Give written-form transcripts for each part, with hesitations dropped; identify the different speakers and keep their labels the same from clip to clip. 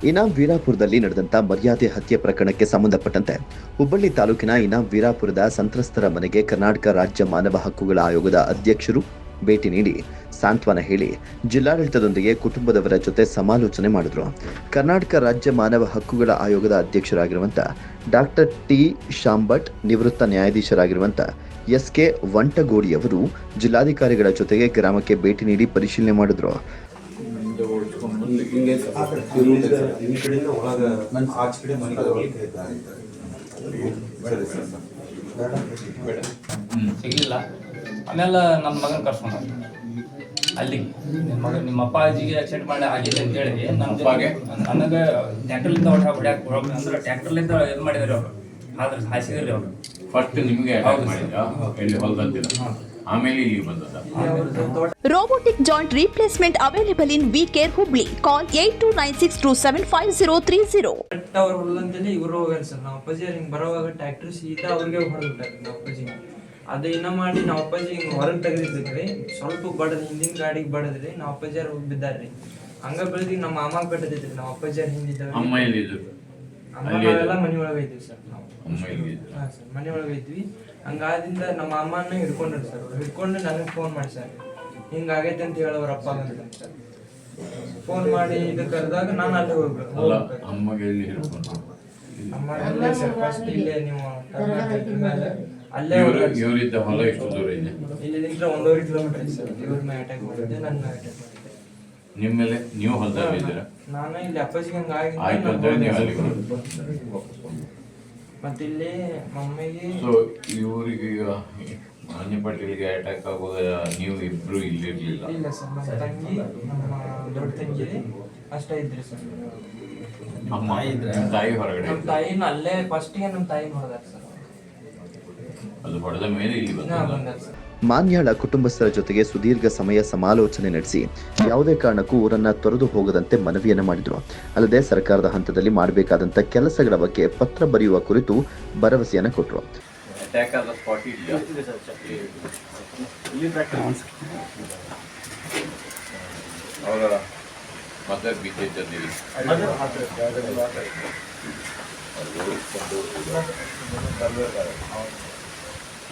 Speaker 1: ಇನಾಂ ವೀರಾಪುರದಲ್ಲಿ ನಡೆದಂತ ಮರ್ಯಾದೆ ಹತ್ಯೆ ಪ್ರಕರಣಕ್ಕೆ ಸಂಬಂಧಪಟ್ಟಂತೆ ಹುಬ್ಬಳ್ಳಿ ತಾಲೂಕಿನ ಇನಾಂ ವೀರಾಪುರದ ಸಂತ್ರಸ್ತರ ಮನೆಗೆ ಕರ್ನಾಟಕ ರಾಜ್ಯ ಮಾನವ ಹಕ್ಕುಗಳ ಆಯೋಗದ ಅಧ್ಯಕ್ಷರು ಭೇಟಿ ನೀಡಿ ಸಾಂತ್ವನ ಹೇಳಿ ಜಿಲ್ಲಾಡಳಿತದೊಂದಿಗೆ ಕುಟುಂಬದವರ ಜೊತೆ ಸಮಾಲೋಚನೆ ಮಾಡಿದ್ರು. ಕರ್ನಾಟಕ ರಾಜ್ಯ ಮಾನವ ಹಕ್ಕುಗಳ ಆಯೋಗದ ಅಧ್ಯಕ್ಷರಾಗಿರುವಂತ ಡಾಕ್ಟರ್ ಟಿ ಶಾಂಭಟ್, ನಿವೃತ್ತ ನ್ಯಾಯಾಧೀಶರಾಗಿರುವಂತ ಎಸ್.ಕೆ. ವಂಟಗೋಡಿ ಅವರು ಜಿಲ್ಲಾಧಿಕಾರಿಗಳ ಜೊತೆಗೆ ಗ್ರಾಮಕ್ಕೆ ಭೇಟಿ ನೀಡಿ ಪರಿಶೀಲನೆ ಮಾಡಿದ್ರು.
Speaker 2: ಸಿಗಲಿಲ್ಲ. ಆಮೇಲೆ ನಮ್ಮ ಮಗನ ಕರ್ಸ್ಕೊಂಡ ಅಲ್ಲಿ ನಿಮ್ಮ ಅಪ್ಪಾಜಿಗೆ ಆಕ್ಸಿಡೆಂಟ್ ಮಾಡಿ ಆಗಿದೆ ಅಂತ ಹೇಳಿ ನನಗೆ ಟ್ಯಾಕ್ಟರ್ಲಿಂದ ಹೊಡ್ಯಾಕ್ ಅಂದ್ರೆ ಟ್ಯಾಕ್ಟರ್ಲಿಂದ ಇದು ಮಾಡಿದಾರೆ ಅವರು, ಆದ್ರೆ ಹಾಸಿದ್ರಿ ಅವರು.
Speaker 3: ಫಸ್ಟ್ ನಿಮಗೆ ಆಮೇಲೆ ಇಲ್ಲಿ ಬಂದದ.
Speaker 4: Robotic joint replacement available in VCare Hubli. Call 8296275030.
Speaker 5: ಅವ್ರ ಹೊಲದಂತೆಲ್ಲ ಇವರು ಹೋಗ್ಯಾರ ಸರ್. ನಮ್ಮ ಅಪ್ಪಾಜಿ ಹಿಂಗೆ ಬರೋವಾಗ ಟ್ಯಾಕ್ಟರ್ ಸೀದಾ ಅವ್ರಿಗೆ ಹೊಡೆದ್ಬಿಟ್ಟಾರೆ ನಮ್ಮ ಅಪ್ಪಾಜಿ. ಅದು ಇನ್ನ ಮಾಡಿ ನಮ್ಮ ಅಪ್ಪಾಜಿ ಹಿಂಗೆ ಹೊರಗೆ ತೆಗೆದಿದ್ರಿ, ಸ್ವಲ್ಪ ಬಡದ್ ಹಿಂದಿನ ಗಾಡಿಗೆ ಬಡದ್ರಿ, ನಮ್ಮ ಅಪ್ಪಾಜಿಯಾರು ಬಿದ್ದಾರ್ರಿ. ಹಂಗ ಬೆಳೆದಿ ನಮ್ಮ ಮಾಮಾಗ ಬೆಟ್ಟದೈತ್ರಿ. ನಮ್ಮ ಅಪ್ಪಾಜಿಯಾರು ಹಿಂದಿದ್ದಾವೆ
Speaker 3: ಅಮ್ಮ ಎಲ್ಲಿದ್ರು?
Speaker 5: ನಾವೆಲ್ಲ ಮನೆ ಒಳಗೆ ಐತಿವಿ ಸರ್. ನಾವು ಹಾಂ ಸರ್, ಮನೆ ಒಳಗೆ ಐತ್ವಿ. ಹಂಗಾದಿಂದ ನಮ್ಮ ಅಮ್ಮನ ಹಿಡ್ಕೊಂಡ್ರಿ ಸರ್. ಹಿಡ್ಕೊಂಡು ನನಗೆ ಫೋನ್ ಮಾಡಿ ಸರ್, ಹಿಂಗಾಗೈತೆ ಅಂತ ಹೇಳೋರ ಅಪ್ಪ ಬಂದಿದ್ದ ಸರ್. ಫೋನ್ ಮಾಡಿ ಇದು ಕರೆದಾಗ ನಾನು ಅಲ್ಲಿ ಹೋಗ್ಬೇಕು.
Speaker 3: ಅಮ್ಮಗೆ ಎಲ್ಲಿ ಹಿಡ್ಕೊಂಡು?
Speaker 5: ಅಮ್ಮ ಅಲ್ಲೇ ಸರ್, ಫಸ್ಟ್ ಇಲ್ಲೇ ನೀವು ಮೇಲೆ ಅಲ್ಲೇ
Speaker 3: ಇವರಿದ್ದ ಹೊಲ ಎಷ್ಟು ದೂರ ಇದೆ?
Speaker 5: ಇಲ್ಲಿಂದ 1.5 ಕಿಲೋಮೀಟರ್ ಐತೆ ಸರ್. ಇವ್ರ ಮೇಲೆ ಅಟ್ಯಾಕ್ ಮಾಡಿದ್ದೆ, ನನ್ನ ಮೇಲೆ ಅಟ್ಯಾಕ್ ಮಾಡಿದ್ದೆ.
Speaker 3: ನಿಮ್ಮ ಮೇಲೆ ನೀವು ಹೊಲದಲ್ಲಿ ಇದ್ದೀರಾ?
Speaker 5: ನಾನು ಇಲ್ಲಿ ಅಪ್ಪಾಜಿಗೆ ಹಂಗಾಗಿ
Speaker 3: ಆಯ್ತು ಅಂತ ಹೇಳಿ ನೀವು ಅಲ್ಲಿ
Speaker 5: ಮತ್ತೆ ಇಲ್ಲಿ ಮಮ್ಮಿಗೆ
Speaker 3: ಇವರಿಗೆ ಈಗ ಮಾನ್ಯ ಪಾಟೀಲ್ಗೆ ಅಟ್ಯಾಕ್ ಆಗುವಾಗ ನೀವು ಇಬ್ರು ಇಲ್ಲಿರ್ಲಿಲ್ಲ?
Speaker 5: ಇಲ್ಲ ಸರ್, ನಮ್ಮ ತಂಗಿ ನಮ್ಮ ದೊಡ್ಡ ತಂಗಿ ಅಷ್ಟೇ ಇದ್ರಿ ಸರ್.
Speaker 3: ಅಮ್ಮ ತಾಯಿ ಹೊರಗಡೆ?
Speaker 5: ನಮ್ಮ ತಾಯಿನ ಅಲ್ಲೇ ಫಸ್ಟಿಗೆ ನಮ್ಮ ತಾಯಿನ ಹೊಡೆದಾರ ಸರ್.
Speaker 3: ಅದು ಹೊಡೆದ ಮೇಲೆ ಇಲ್ಲಿ
Speaker 5: ಬಂದಾರ ಸರ್.
Speaker 1: ಮಾನ್ಯಾಳ ಕುಟುಂಬಸ್ಥರ ಜೊತೆಗೆ ಸುದೀರ್ಘ ಸಮಯ ಸಮಾಲೋಚನೆ ನಡೆಸಿ ಯಾವುದೇ ಕಾರಣಕ್ಕೂ ಊರನ್ನ ತೊರೆದು ಹೋಗದಂತೆ ಮನವಿಯನ್ನು ಮಾಡಿದ್ರು. ಅಲ್ಲದೆ ಸರ್ಕಾರದ ಹಂತದಲ್ಲಿ ಮಾಡಬೇಕಾದಂತ ಕೆಲಸಗಳ ಬಗ್ಗೆ ಪತ್ರ ಬರೆಯುವ ಕುರಿತು ಭರವಸೆಯನ್ನು ಕೊಟ್ಟರು.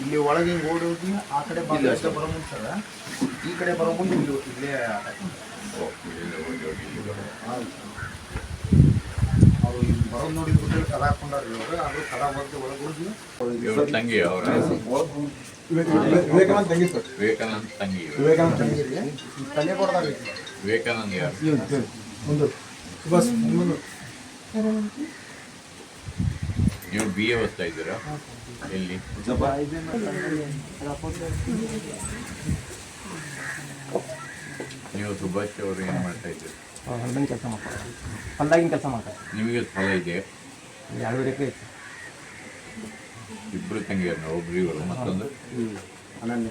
Speaker 6: ಇಲ್ಲಿ ಒಳಗೆ ಹಿಂಗೆ ಓಡಿ ಹೋಗಿ ಆ ಕಡೆ ಬರೋ ಮುಂದೆ ಸರ ಈ ಕಡೆ ಬರೋ ಮುಂದೆ ಇಲ್ಲೇ ಅವರು ಇಲ್ಲಿ ಬರೋದು ನೋಡಿದ್ಬಿಟ್ಟು ಕದ ಹಾಕೊಂಡ್ರಿ ಇವರು. ಆದರೂ ಕದ ಬಂದು ಒಳಗೆ ಹೋಗಿ
Speaker 3: ತಂಗಿ ಅವರ
Speaker 6: ವಿವೇಕಾನಂದ ತಂಗಿ ಸರ್.
Speaker 3: ವಿವೇಕಾನಂದ ತಂಗಿ
Speaker 6: ರೀ ತಲೆ ಕೊಡ್ದಾಗ
Speaker 3: ವಿವೇಕಾನಂದ ಯಾರು?
Speaker 6: ಮುಂದೆ ಬಸ್ ಮುಂದೆ
Speaker 3: ನೀವು BA ಓದ್ತಾ ಇದ್ದೀರಾ? ಎಲ್ಲಿ? ನೀವು ಸುಭಾಷ್ ಅವರು ಏನು ಮಾಡ್ತಾ ಇದ್ದೀರಿ?
Speaker 7: ಹೊಲ್ದಾಗಿನ ಕೆಲಸ ಮಾಡ್ತಾರೆ. ಹೊಲ್ದಾಗಿನ ಕೆಲಸ ಮಾಡ್ತಾರೆ.
Speaker 3: ನಿಮಗೆ ಫಲ ಇದೆ?
Speaker 7: 2 ಎಕರೆ ಐತೆ.
Speaker 3: ಇಬ್ಬರು ತಂಗಿಯರು, ಒಬ್ಬರಿಗಳು, ಮತ್ತೊಂದು
Speaker 6: ಅನನ್ಯ.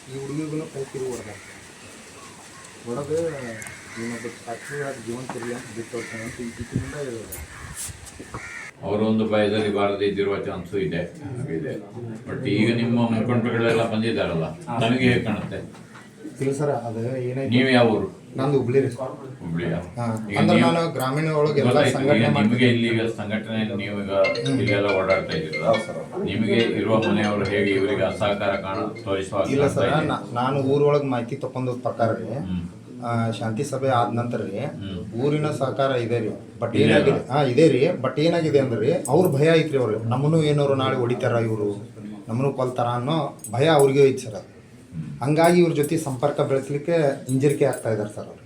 Speaker 6: ಈ ಹುಡುಗಿಗೂ ಕೈಕಿರು ಹೊಡೆದು ಇನ್ನೊಬ್ಬ ಫ್ಯಾಕ್ಟ್ರಿ ಜೀವನ ತಿರ್ಲಿ ಅಂತ ಬಿಟ್ಟು ಹೋಗ್ತಾನೆ ಅಂತ ಈ ರೀತಿಯಿಂದ ಇರೋದು.
Speaker 3: ಅವರೊಂದು ಭಯದಲ್ಲಿ ಬಾರದೇ ಇದ್ದಿರುವ ಚಾನ್ಸು ಇದೆ. ಬಟ್ ಈಗ ನಿಮ್ಮ ಮುಖಂಡರುಗಳೆಲ್ಲ ಬಂದಿದ್ದಾರಲ್ಲ, ನನಗೆ ಹೇಗೆ ಕಾಣುತ್ತೆ?
Speaker 6: ಇಲ್ಲ ಸರ್, ಅದು ಏನಾಯ್ತು,
Speaker 3: ನೀವು ಯಾವ ಊರು?
Speaker 6: ನಂದು ಹುಬ್ಳಿ ರೀ.
Speaker 3: ಹುಬ್ಳಿಯ?
Speaker 6: ಅಂದ್ರೆ ನಾನು ಗ್ರಾಮೀಣ ಒಳಗೆ ಎಲ್ಲ ಸಂಘಟನೆ
Speaker 3: ನಿಮಗೆ ಇಲ್ಲಿ ಈಗ ಸಂಘಟನೆ ನೀವೀಗ ಇಲ್ಲೆಲ್ಲ ಓಡಾಡ್ತಾ ಇದ್ದೀರಾ, ನಿಮಗೆ ಇರುವ ಮನೆಯವರು ಹೇಗೆ ಇವರಿಗೆ ಅಸಹಕಾರ ತೋರಿಸುವ?
Speaker 6: ಇಲ್ಲ ಸರ್, ನಾನು ಊರೊಳಗೆ ಮಾಹಿತಿ ತಗೊಂಡ ಪ್ರಕಾರ ರೀ, ಶಾಂತಿ ಸಭೆ ಆದ ನಂತರ ರೀ ಊರಿನ ಸಹಕಾರ ಇದೆ ರೀ. ಬಟ್ ಏನಾಗಿದೆ, ಇದೆ ರೀ. ಬಟ್ ಏನಾಗಿದೆ ಅಂದ್ರೆ ಅವ್ರ ಭಯ ಐತ್ರಿ. ಅವ್ರು ನಮ್ಮನ್ನು ಏನವರು ನಾಳೆ ಹೊಡಿತಾರ, ಇವರು ನಮ್ಮನ್ನು ಕೊಲ್ತಾರ ಅನ್ನೋ ಭಯ ಅವ್ರಿಗೆ ಐತಿ ಸರ್. ಅದು ಹಂಗಾಗಿ ಇವ್ರ ಜೊತೆ ಸಂಪರ್ಕ ಬೆಳೆಸಲಿಕ್ಕೆ ಹಿಂಜರಿಕೆ ಆಗ್ತಾ ಇದ್ದಾರೆ ಸರ್. ಅವರು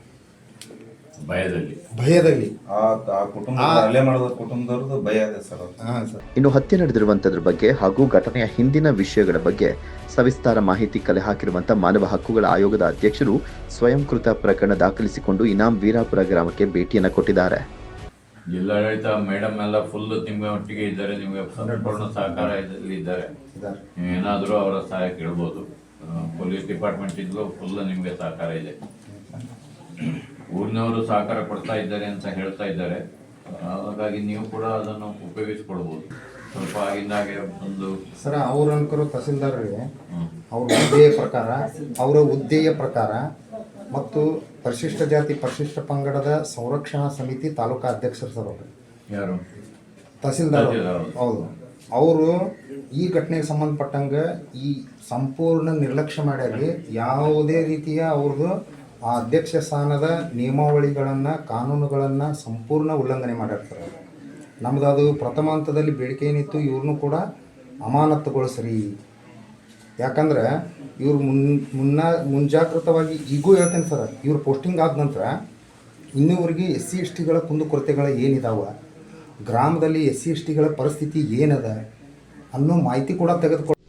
Speaker 6: ಭಯದಲ್ಲಿ
Speaker 8: ಕುಟುಂಬದವ್ರದ್ದು ಭಯ ಇದೆ ಸರ್.
Speaker 1: ಇನ್ನು ಹತ್ಯೆ ನಡೆದಿರುವಂತದ್ರ ಬಗ್ಗೆ ಹಾಗೂ ಘಟನೆಯ ಹಿಂದಿನ ವಿಷಯಗಳ ಬಗ್ಗೆ ಸವಿಸ್ತಾರ ಮಾಹಿತಿ ಕಲೆ ಹಾಕಿರುವಂತಹ ಮಾನವ ಹಕ್ಕುಗಳ ಆಯೋಗದ ಅಧ್ಯಕ್ಷರು ಸ್ವಯಂಕೃತ ಪ್ರಕರಣ ದಾಖಲಿಸಿಕೊಂಡು ಇನಾಂ ವೀರಾಪುರ ಗ್ರಾಮಕ್ಕೆ ಭೇಟಿಯನ್ನು ಕೊಟ್ಟಿದ್ದಾರೆ.
Speaker 3: ಜಿಲ್ಲಾಡಳಿತ ಮೇಡಮ್ ಎಲ್ಲ ಫುಲ್ ನಿಮ್ಮ ಒಟ್ಟಿಗೆ ಇದ್ದಾರೆ, ನಿಮಗೆ ಸಂಪೂರ್ಣ ಸಹಕಾರ ಇದ್ದಾರೆ. ನೀವೇನಾದರೂ ಅವರ ಸಹಾಯ ಕೇಳ್ಬೋದು. ಪೊಲೀಸ್ ಡಿಪಾರ್ಟ್ಮೆಂಟ್ ಇಂದಲೂ ಫುಲ್ ನಿಮಗೆ ಸಹಕಾರ ಇದೆ. ಊರಿನವರು ಸಹಕಾರ ಕೊಡ್ತಾ ಇದ್ದಾರೆ ಅಂತ ಹೇಳ್ತಾ ಇದ್ದಾರೆ. ಹಾಗಾಗಿ ನೀವು ಕೂಡ ಅದನ್ನು ಉಪಯೋಗಿಸ್ಕೊಳ್ಬೋದು. ಸ್ವಲ್ಪ ಆಗಿಂದಾಗೆ ಒಂದು
Speaker 6: ಸರ ಅವ್ರ ಅನ್ಕರು ತಹಸೀಲ್ದಾರ್ ಅವ್ರ ಹುದ್ದೆಯ ಪ್ರಕಾರ ಮತ್ತು ಪರಿಶಿಷ್ಟ ಜಾತಿ ಪರಿಶಿಷ್ಟ ಪಂಗಡದ ಸಂರಕ್ಷಣಾ ಸಮಿತಿ ತಾಲೂಕಾ ಅಧ್ಯಕ್ಷರು ಸರ್ ಅವರು,
Speaker 3: ಯಾರು?
Speaker 6: ತಹಸೀಲ್ದಾರ್ ಅವರು.
Speaker 3: ತಹಸೀಲ್ದಾರ್.
Speaker 6: ಹೌದು, ಅವರು ಈ ಘಟನೆಗೆ ಸಂಬಂಧಪಟ್ಟಂಗೆ ಈ ಸಂಪೂರ್ಣ ನಿರ್ಲಕ್ಷ್ಯ ಮಾಡ್ಯಾರಿ. ಯಾವುದೇ ರೀತಿಯ ಅವ್ರದ್ದು ಆ ಅಧ್ಯಕ್ಷ ಸ್ಥಾನದ ನಿಯಮಾವಳಿಗಳನ್ನು ಕಾನೂನುಗಳನ್ನು ಸಂಪೂರ್ಣ ಉಲ್ಲಂಘನೆ ಮಾಡಿರ್ತಾರೆ. ನಮ್ದು ಅದು ಪ್ರಥಮ ಹಂತದಲ್ಲಿ ಬೇಡಿಕೆ ಏನಿತ್ತು, ಇವ್ರನ್ನೂ ಕೂಡ ಅಮಾನತುಗೊಳಿಸ್ರಿ. ಯಾಕಂದ್ರೆ ಇವ್ರು ಮುಂಜಾಗ್ರತವಾಗಿ ಈಗೂ ಹೇಳ್ತೇನೆ ಸರ್, ಇವ್ರು ಪೋಸ್ಟಿಂಗ್ ಆದ ನಂತರ ಇನ್ನೂವರೆಗೆ SC/STಗಳ ಕುಂದುಕೊರತೆಗಳು ಏನಿದಾವ, ಗ್ರಾಮದಲ್ಲಿ SC/STಗಳ ಪರಿಸ್ಥಿತಿ ಏನದ ಅನ್ನೋ ಮಾಹಿತಿ ಕೂಡ ತೆಗೆದುಕೊಂಡು